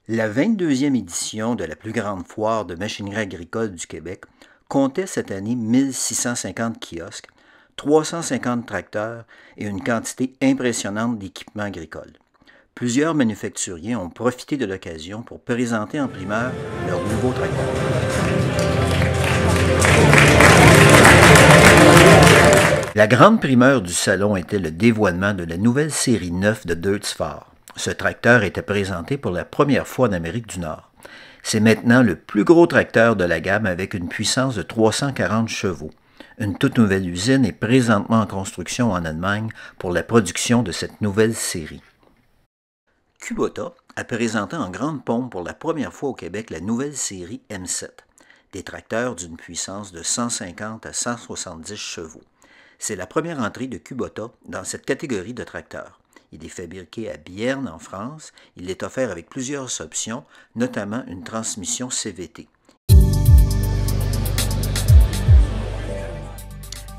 La 22e édition de la plus grande foire de machinerie agricole du Québec comptait cette année 1650 kiosques, 350 tracteurs et une quantité impressionnante d'équipements agricoles. Plusieurs manufacturiers ont profité de l'occasion pour présenter en primeur leurs nouveaux tracteurs. La grande primeur du salon était le dévoilement de la nouvelle série 9 de Deutz-Fahr. Ce tracteur était présenté pour la première fois en Amérique du Nord. C'est maintenant le plus gros tracteur de la gamme avec une puissance de 340 chevaux. Une toute nouvelle usine est présentement en construction en Allemagne pour la production de cette nouvelle série. Kubota a présenté en grande pompe pour la première fois au Québec la nouvelle série M7, des tracteurs d'une puissance de 150 à 170 chevaux. C'est la première entrée de Kubota dans cette catégorie de tracteurs. Il est fabriqué à Bierne, en France. Il est offert avec plusieurs options, notamment une transmission CVT.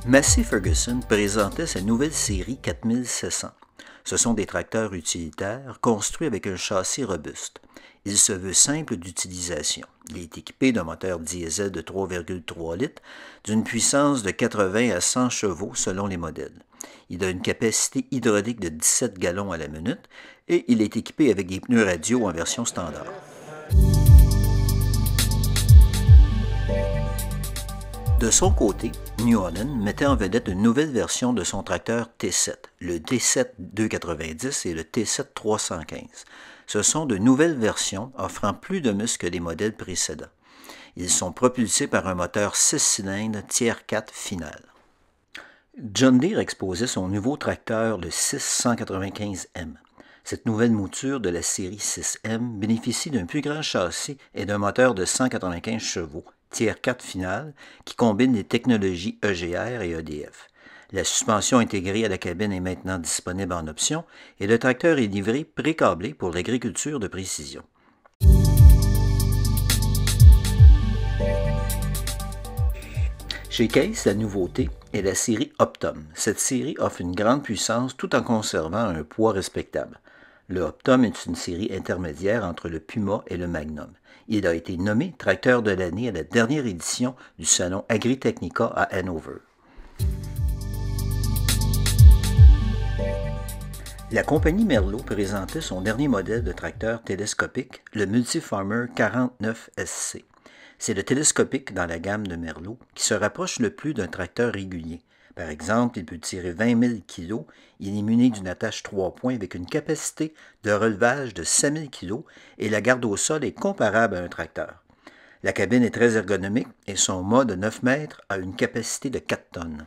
Massey Ferguson présentait sa nouvelle série 4700. Ce sont des tracteurs utilitaires construits avec un châssis robuste. Il se veut simple d'utilisation. Il est équipé d'un moteur diesel de 3,3 litres, d'une puissance de 80 à 100 chevaux selon les modèles. Il a une capacité hydraulique de 17 gallons à la minute et il est équipé avec des pneus radiaux en version standard. De son côté, New Holland mettait en vedette une nouvelle version de son tracteur T7, le T7 290 et le T7 315. Ce sont de nouvelles versions offrant plus de muscles que les modèles précédents. Ils sont propulsés par un moteur 6 cylindres tiers 4 final. John Deere exposait son nouveau tracteur, le 695M. Cette nouvelle mouture de la série 6M bénéficie d'un plus grand châssis et d'un moteur de 195 chevaux, tiers 4 final, qui combine les technologies EGR et EDF. La suspension intégrée à la cabine est maintenant disponible en option et le tracteur est livré pré-câblé pour l'agriculture de précision. Chez Case, la nouveauté est la série Optum. Cette série offre une grande puissance tout en conservant un poids respectable. Le Optum est une série intermédiaire entre le Puma et le Magnum. Il a été nommé tracteur de l'année à la dernière édition du salon Agritechnica à Hanover. La compagnie Merlot présentait son dernier modèle de tracteur télescopique, le Multifarmer 49SC. C'est le télescopique dans la gamme de Merlot qui se rapproche le plus d'un tracteur régulier. Par exemple, il peut tirer 20 000 kg, il est muni d'une attache 3 points avec une capacité de relevage de 5 000 kg et la garde au sol est comparable à un tracteur. La cabine est très ergonomique et son mât de 9 mètres a une capacité de 4 tonnes.